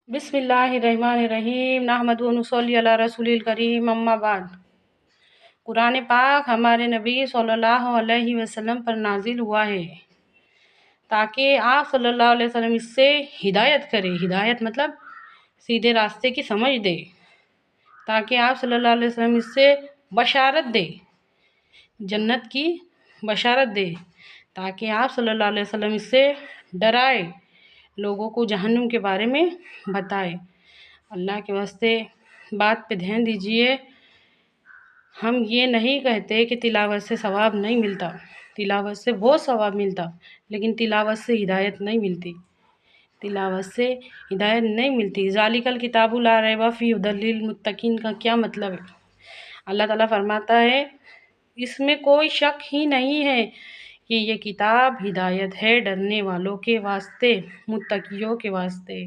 بسم اللہ الرحمن الرحیم نحمد و نصلی علی رسول الکریم اما بعد۔ قرآن پاک ہمارے نبی صلی اللہ علیہ وسلم پر نازل ہوا ہے تاکہ آپ صلی اللہ علیہ وسلم اس سے ہدایت کرے۔ ہدایت مطلب سیدھے راستے کی سمجھ دے، تاکہ آپ صلی اللہ علیہ وسلم اس سے بشارت دے، جنت کی بشارت دے، تاکہ آپ صلی اللہ علیہ وسلم اس سے ڈرائے، لوگوں کو جہنم کے بارے میں بتائے۔ اللہ کے واسطے بات پہ دھیان دیجئے۔ ہم یہ نہیں کہتے کہ تلاوت سے ثواب نہیں ملتا، تلاوت سے بہت ثواب ملتا، لیکن تلاوت سے ہدایت نہیں ملتی، تلاوت سے ہدایت نہیں ملتی۔ ذالک الکتاب لا ریب فیہ ھدی للمتقین کا کیا مطلب ہے؟ اللہ تعالیٰ فرماتا ہے اس میں کوئی شک ہی نہیں ہے کہ یہ کتاب ہدایت ہے ڈرنے والوں کے واسطے، متقیوں کے واسطے۔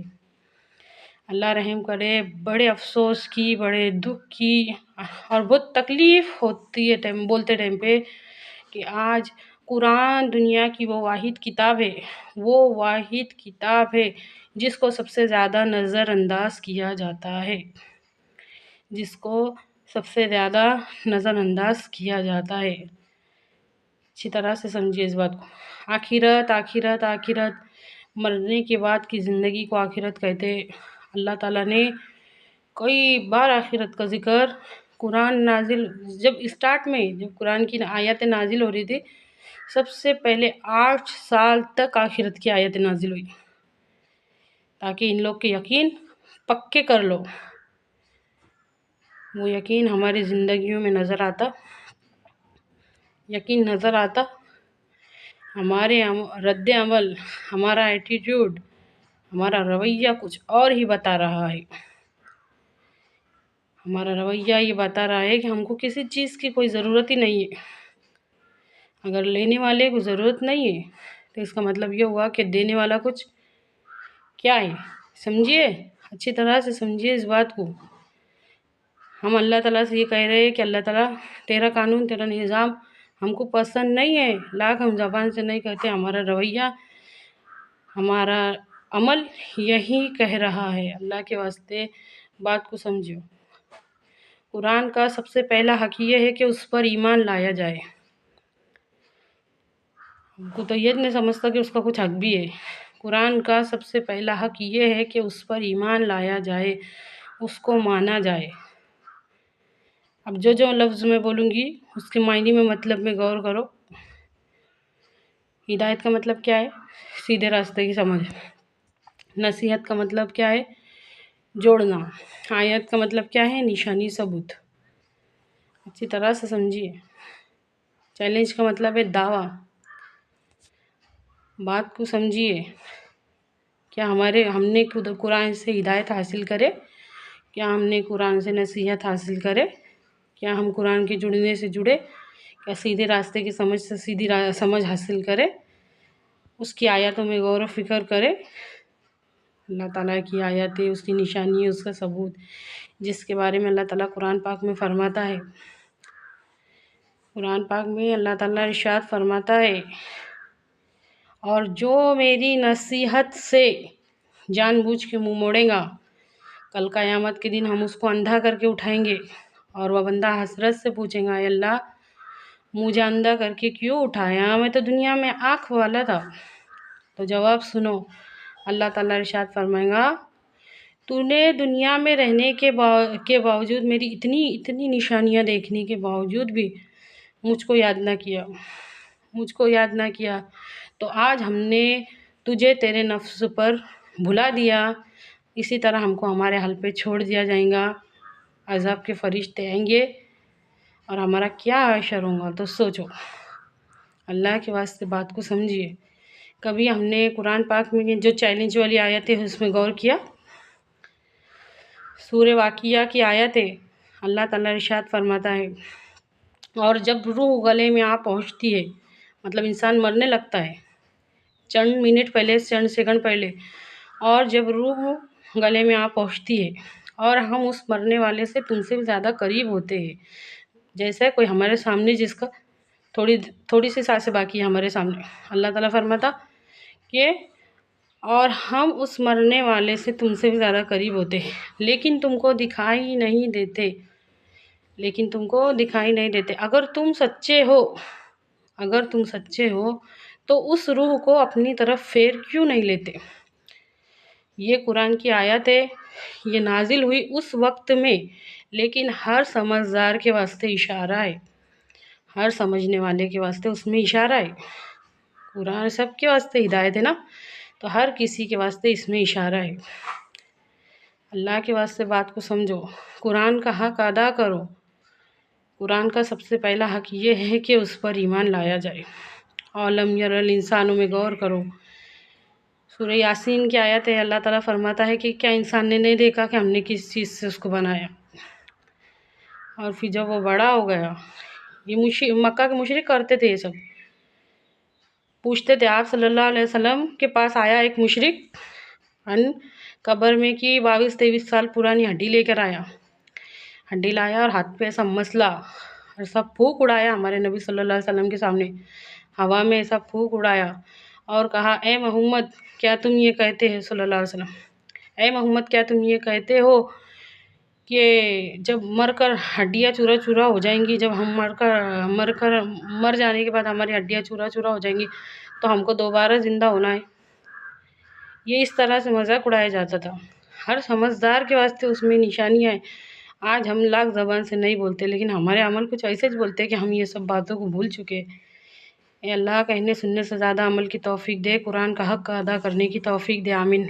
اللہ رحم کرے۔ بڑے افسوس کی، بڑے دکھ کی اور بہت تکلیف ہوتی ہے بولتے ٹائم پہ کہ آج قرآن دنیا کی وہ واحد کتاب ہے، وہ واحد کتاب ہے جس کو سب سے زیادہ نظر انداز کیا جاتا ہے، جس کو سب سے زیادہ نظر انداز کیا جاتا ہے۔ اچھی طرح سے سمجھیے اس بات کو۔ آخرت آخرت آخرت، مرنے کے بعد کی زندگی کو آخرت کہتے ہیں۔ اللہ تعالیٰ نے کئی بار آخرت کا ذکر قرآن نازل جب قرآن کی آیتیں نازل ہو رہی تھی، سب سے پہلے 8 سال تک آخرت کی آیتیں نازل ہوئی تاکہ ان لوگ کے یقین پکے کر لو۔ وہ یقین ہماری زندگیوں میں نظر آتا، یقین نظر آتا، ہمارے رد عمل، ہمارا ایٹیٹیوڈ، ہمارا رویہ کچھ اور ہی بتا رہا ہے۔ ہمارا رویہ یہ بتا رہا ہے کہ ہم کو کسی چیز کی کوئی ضرورت ہی نہیں ہے۔ اگر لینے والے کو ضرورت نہیں ہے تو اس کا مطلب یہ ہوا کہ دینے والا کچھ کیا ہے۔ سمجھیے، اچھی طرح سے سمجھیے اس بات کو۔ ہم اللہ تعالیٰ سے یہ کہہ رہے ہیں کہ اللہ تعالیٰ تیرا قانون، تیرا نظام ہم کو پسند نہیں ہے، لاکھ ہم زبان سے نہیں کہتے، ہمارا رویہ، ہمارا عمل یہی کہہ رہا ہے۔ اللہ کے واسطے بات کو سمجھو۔ قرآن کا سب سے پہلا حق یہ ہے کہ اس پر ایمان لایا جائے۔ ہم کو تو یہ نہیں سمجھتا کہ اس کا کچھ حق بھی ہے۔ قرآن کا سب سے پہلا حق یہ ہے کہ اس پر ایمان لایا جائے، اس کو مانا جائے۔ اب جو لفظ میں بولوں گی اس کے معنی میں مطلب میں غور کرو۔ ہدایت کا مطلب کیا ہے؟ سیدھے راستے کی سمجھ۔ نصیحت کا مطلب کیا ہے؟ جوڑنا۔ آیت کا مطلب کیا ہے؟ نشانی، ثبوت۔ اچھی طرح سے سمجھیے۔ چیلنج کا مطلب ہے دعویٰ۔ بات کو سمجھیے۔ کیا ہم نے خود قرآن سے ہدایت حاصل کرے؟ کیا ہم نے قرآن سے نصیحت حاصل کرے؟ کیا ہم قرآن کے جڑنے سے جڑے؟ کیا سیدھے راستے کی سمجھ سے سیدھی سمجھ حاصل کرے؟ اس کی آیاتوں میں غور و فکر کرے۔ اللہ تعالیٰ کی آیاتیں، اس کی نشانی، اس کا ثبوت، جس کے بارے میں اللہ تعالیٰ قرآن پاک میں فرماتا ہے۔ قرآن پاک میں اللہ تعالیٰ ارشاد فرماتا ہے، اور جو میری نصیحت سے جان بوجھ کے منہ موڑے گا، کل قیامت کے دن ہم اس کو اندھا کر کے اٹھائیں گے، اور وہ بندہ حسرت سے پوچھے گا، اے اللہ مجھے اندھا کر کے کیوں اٹھایا؟ میں تو دنیا میں آنکھ والا تھا۔ تو جواب سنو، اللہ تعالیٰ ارشاد فرمائے گا، تو نے دنیا میں رہنے کے باوجود، میری اتنی نشانیاں دیکھنے کے باوجود بھی مجھ کو یاد نہ کیا، مجھ کو یاد نہ کیا، تو آج ہم نے تجھے تیرے نفس پر بھلا دیا، اسی طرح ہم کو ہمارے حل پہ چھوڑ دیا جائے گا، عذاب کے فرشتے آئیں گے اور ہمارا کیا حشر ہوگا۔ تو سوچو، اللہ کے واسطے بات کو سمجھیے۔ کبھی ہم نے قرآن پاک میں جو چیلنج والی آیت ہے اس میں غور کیا؟ سورہ واقعہ کی آیت ہے، اللہ تعالیٰ ارشاد فرماتا ہے، اور جب روح گلے میں آ پہنچتی ہے، مطلب انسان مرنے لگتا ہے چند منٹ پہلے، چند سیکنڈ پہلے، اور جب روح گلے میں آ پہنچتی ہے اور ہم اس مرنے والے سے تم سے زیادہ قریب ہوتے ہیں، جیسے کوئی ہمارے سامنے جس کا تھوڑی سی سانسیں باقی ہے ہمارے سامنے، اللہ تعالیٰ فرماتا کہ اور ہم اس مرنے والے سے تم سے بھی زیادہ قریب ہوتے لیکن تم کو دکھائی نہیں دیتے اگر تم سچے ہو تو اس روح کو اپنی طرف پھیر کیوں نہیں لیتے؟ یہ قرآن کی آیت ہے، یہ نازل ہوئی اس وقت میں، لیکن ہر سمجھدار کے واسطے اشارہ ہے، ہر سمجھنے والے کے واسطے اس میں اشارہ ہے۔ قرآن سب کے واسطے ہدایت ہے نا، تو ہر کسی کے واسطے اس میں اشارہ ہے۔ اللہ کے واسطے بات کو سمجھو، قرآن کا حق ادا کرو۔ قرآن کا سب سے پہلا حق یہ ہے کہ اس پر ایمان لایا جائے۔ اولم یر الانسانوں میں غور کرو، سورہ یاسین کی آیت ہے، اللہ تعالیٰ فرماتا ہے کہ کیا انسان نے نہیں دیکھا کہ ہم نے کس چیز سے اس کو بنایا؟ اور پھر جب وہ بڑا ہو گیا، یہ مکہ کے مشرک کرتے تھے، یہ سب پوچھتے تھے۔ آپ صلی اللہ علیہ وسلم کے پاس آیا ایک مشرک قبر میں کی 22-23 سال پرانی ہڈی لے کر آیا، ہڈی لایا اور ہاتھ پہ ایسا مسلا اور سب پھونک اڑایا ہمارے نبی صلی اللہ علیہ وسلم کے سامنے، ہوا میں ایسا پھونک اڑایا اور کہا، اے محمد کیا تم یہ کہتے ہیں صلی اللہ علیہ وسلم، اے محمد کیا تم یہ کہتے ہو کہ جب مر کر ہڈیاں چورا چورا ہو جائیں گی، جب ہم مر جانے کے بعد ہماری ہڈیاں چورا چورا ہو جائیں گی تو ہم کو دوبارہ زندہ ہونا ہے؟ یہ اس طرح سے مذاق اڑایا جاتا تھا۔ ہر سمجھدار کے واسطے اس میں نشانیاں ہیں۔ آج ہم لاکھ زبان سے نہیں بولتے، لیکن ہمارے عمل کچھ ایسے بولتے ہیں کہ ہم یہ سب باتوں کو بھول چکے ہیں۔ اے اللہ کہنے سننے سے زیادہ عمل کی توفیق دے، قرآن کا حق ادا کرنے کی توفیق دے، آمین۔